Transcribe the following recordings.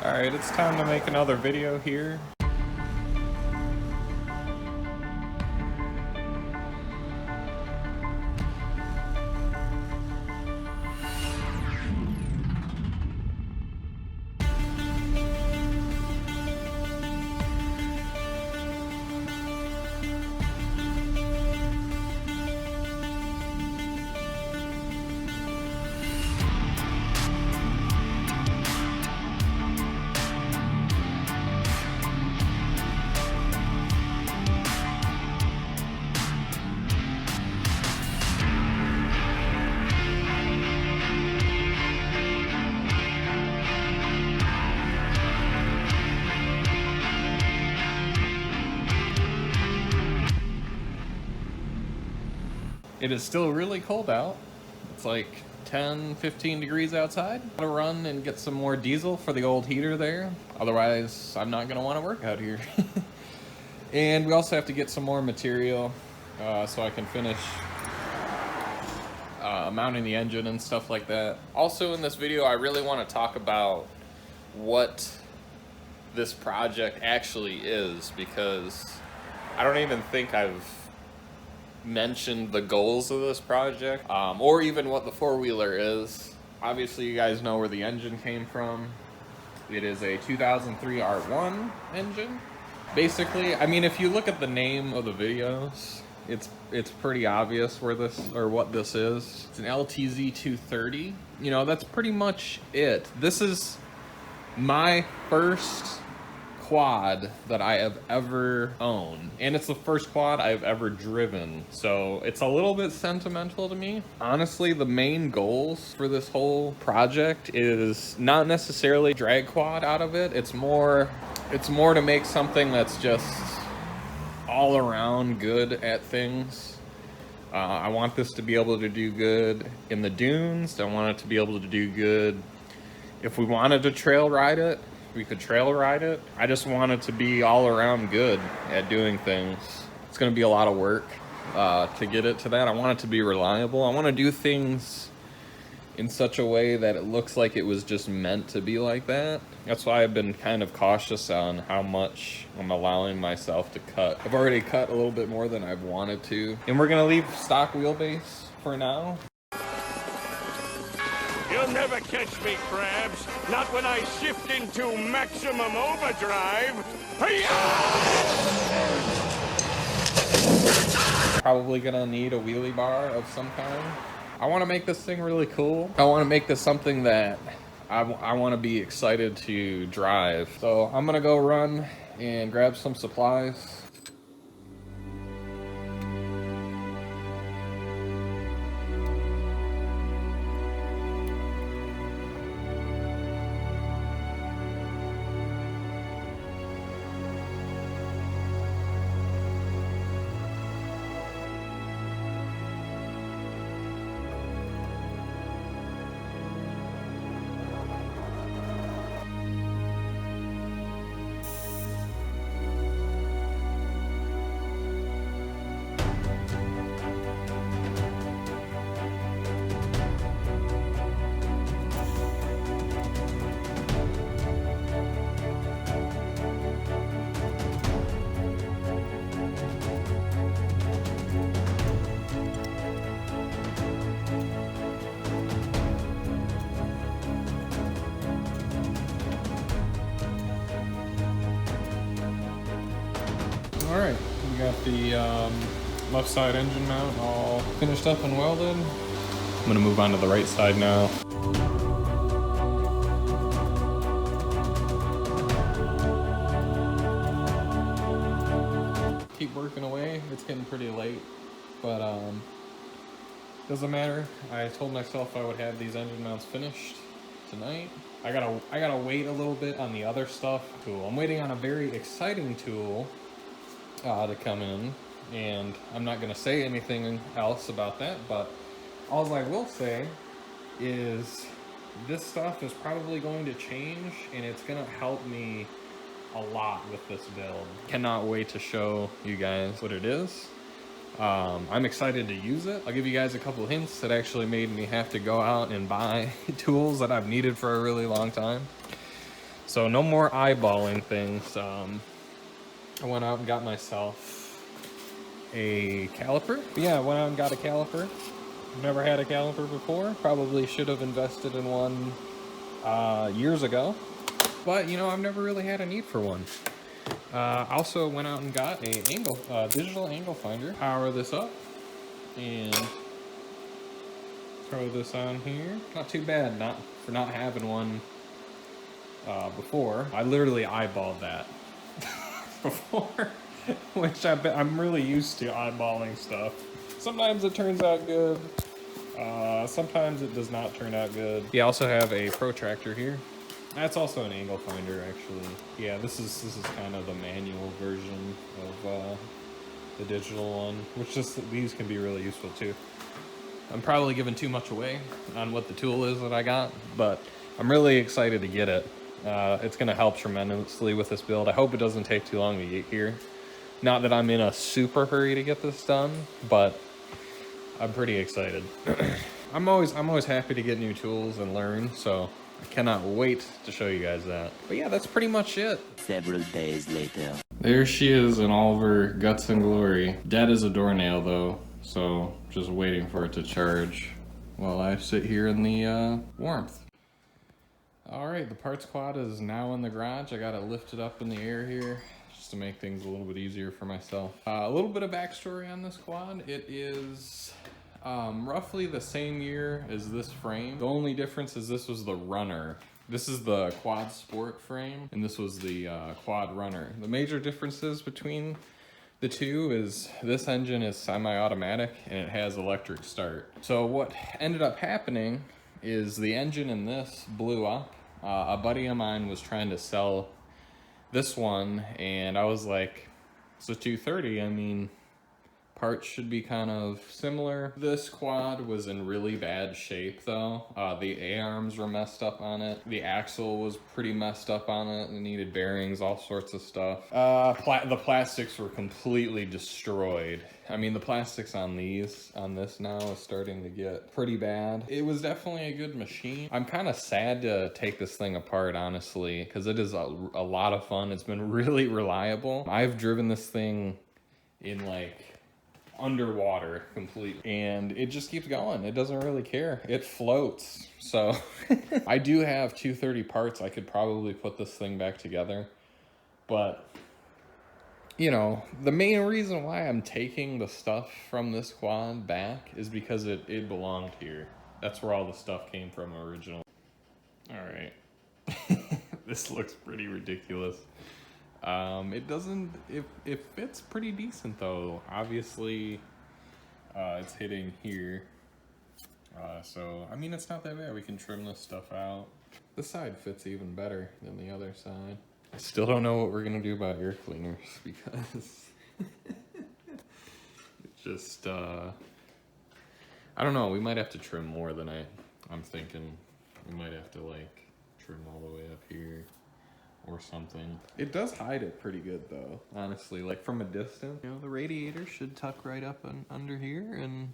Alright, it's time to make another video here. It is still really cold out. It's like 10-15 degrees outside. I'm gonna run and get some more diesel for the old heater there. Otherwise, I'm not gonna wanna work out here. And we also have to get some more material so I can finish mounting the engine and stuff like that. Also in this video, I really wanna talk about what this project actually is, because I don't even think I've mentioned the goals of this project, or even what the four-wheeler is. Obviously, you guys know where the engine came from. It is a 2003 R1 engine. Basically, I mean, if you look at the name of the videos, it's pretty obvious where this, or what this is. It's an LTZ230. You know, that's pretty much it. This is my first quad that I have ever owned, and it's the first quad I've ever driven, so it's a little bit sentimental to me. Honestly, the main goals for this whole project is not necessarily drag quad out of it. It's more to make something that's just all around good at things. I want this to be able to do good in the dunes. I want it to be able to do good if we wanted to trail ride it. We could trail ride it. I just want it to be all around good at doing things. It's gonna be a lot of work to get it to that. I want it to be reliable. I want to do things in such a way that it looks like it was just meant to be like that. That's why I've been kind of cautious on how much I'm allowing myself to cut. I've already cut a little bit more than I've wanted to. And we're gonna leave stock wheelbase for now. You'll never catch me, Krabs. Not when I shift into maximum overdrive. Probably gonna need a wheelie bar of some kind. I want to make this thing really cool. I want to make this something that I want to be excited to drive. So I'm gonna go run and grab some supplies. Alright, we got the left side engine mount all finished up and welded. I'm gonna move on to the right side now. Keep working away. It's getting pretty late, but doesn't matter. I told myself I would have these engine mounts finished tonight. I gotta wait a little bit on the other stuff. Cool. I'm waiting on a very exciting tool to come in, and I'm not going to say anything else about that, but all I will say is this stuff is probably going to change, and it's going to help me a lot with this build. Cannot wait to show you guys what it is. I'm excited to use it. I'll give you guys a couple hints that actually made me have to go out and buy tools that I've needed for a really long time. So no more eyeballing things. I went out and got myself a caliper. But yeah, I went out and got a caliper. Never had a caliper before. Probably should have invested in one years ago. But, you know, I've never really had a need for one. Also went out and got a digital angle finder. Power this up and throw this on here. Not too bad, for not having one before. I literally eyeballed that before, which I'm really used to eyeballing stuff. Sometimes it turns out good. Sometimes it does not turn out good. You also have a protractor here. That's also an angle finder, actually. Yeah, this is kind of the manual version of the digital one, which these can be really useful too. I'm probably giving too much away on what the tool is that I got, but I'm really excited to get it. It's going to help tremendously with this build. I hope it doesn't take too long to get here. Not that I'm in a super hurry to get this done, but I'm pretty excited. I'm always happy to get new tools and learn, so I cannot wait to show you guys that. But yeah, that's pretty much it. Several days later. There she is in all of her guts and glory. Dead as a doornail though, so just waiting for it to charge while I sit here in the warmth. All right, the parts quad is now in the garage. I got it lifted up in the air here just to make things a little bit easier for myself. A little bit of backstory on this quad. It is roughly the same year as this frame. The only difference is this was the runner. This is the quad sport frame, and this was the quad runner. The major differences between the two is this engine is semi-automatic and it has electric start. So what ended up happening is the engine in this blew up. A buddy of mine was trying to sell this one, and I was like, it's a 230, I mean, parts should be kind of similar. This quad was in really bad shape though. The A-arms were messed up on it. The axle was pretty messed up on it. It needed bearings, all sorts of stuff. The plastics were completely destroyed. I mean, the plastics on this now is starting to get pretty bad. It was definitely a good machine. I'm kind of sad to take this thing apart, honestly, because it is a lot of fun. It's been really reliable. I've driven this thing in like underwater completely, and it just keeps going. It doesn't really care. It floats. So I do have 230 parts. I could probably put this thing back together, but you know, the main reason why I'm taking the stuff from this quad back is because it belonged here. That's where all the stuff came from originally. All right. This looks pretty ridiculous. It fits pretty decent though. Obviously, it's hitting here. So, I mean, it's not that bad. We can trim this stuff out. This side fits even better than the other side. I still don't know what we're gonna do about air cleaners because it's just, I don't know. We might have to trim more than I'm thinking. We might have to like trim all the way up here or something. It does hide it pretty good though, honestly. Like from a distance, you know, the radiator should tuck right up under here, and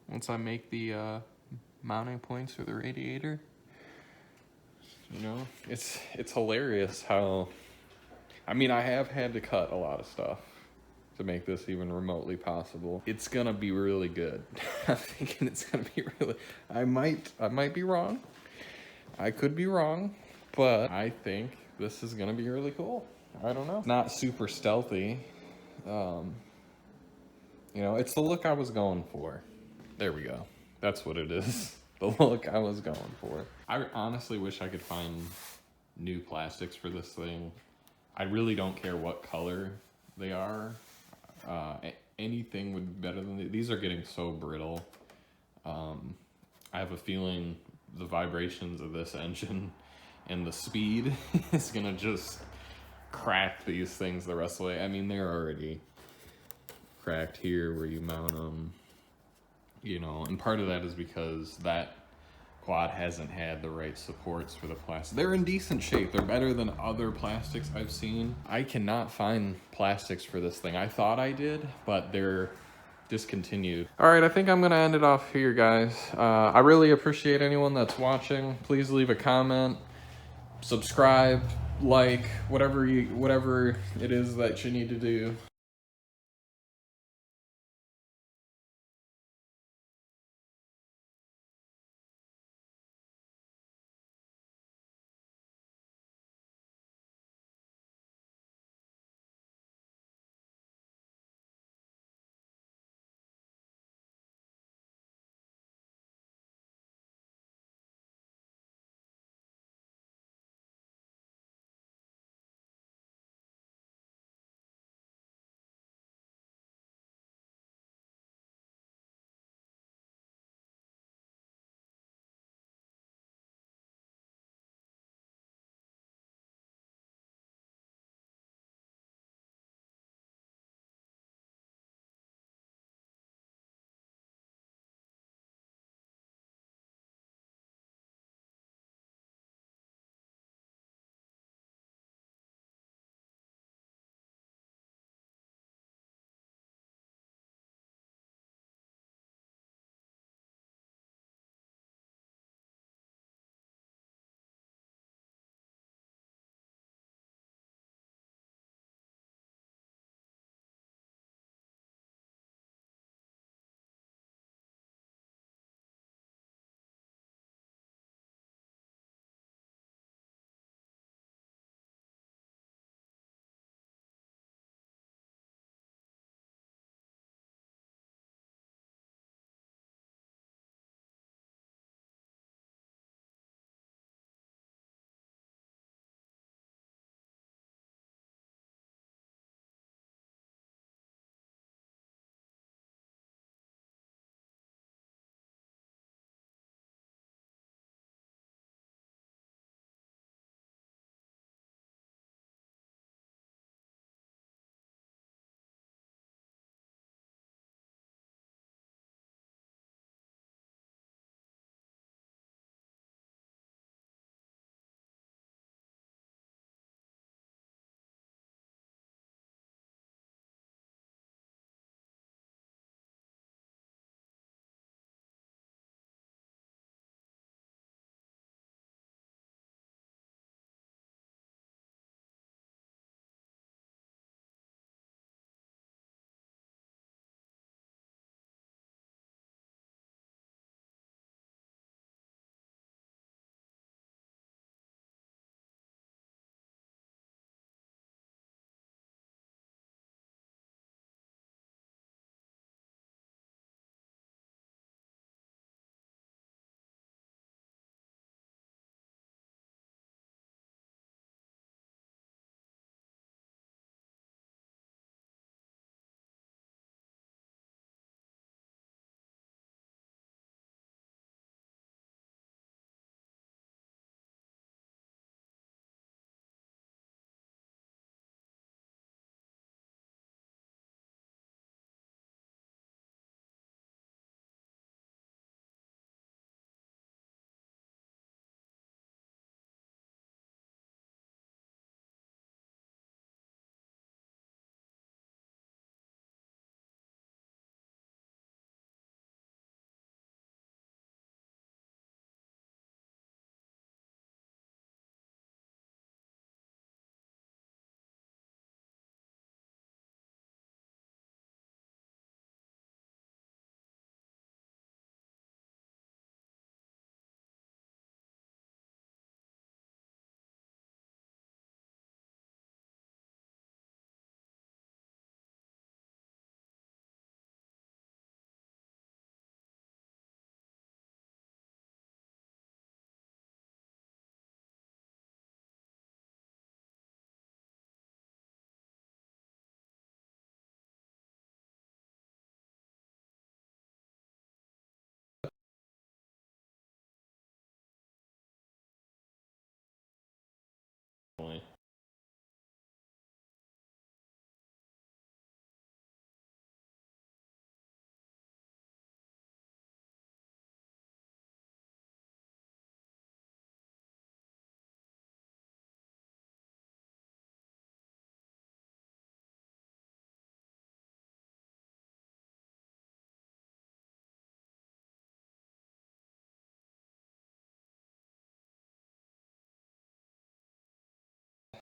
once I make the mounting points for the radiator, you know, it's hilarious how, I mean, I have had to cut a lot of stuff to make this even remotely possible. It's gonna be really good. I'm thinking it's gonna be really, I might be wrong. I could be wrong, but I think this is gonna be really cool. I don't know. Not super stealthy. You know, it's the look I was going for. There we go. That's what it is. The look I was going for. I honestly wish I could find new plastics for this thing. I really don't care what color they are. Anything would be better than these are getting so brittle. I have a feeling the vibrations of this engine and the speed is gonna just crack these things the rest of the way. I mean, they're already cracked here where you mount them, you know, and part of that is because that quad hasn't had the right supports for the plastic. They're in decent shape. They're better than other plastics I've seen. I cannot find plastics for this thing. I thought I did, but they're discontinued. All right, I think I'm gonna end it off here, guys. I really appreciate anyone that's watching. Please leave a comment, subscribe, like, whatever it is that you need to do.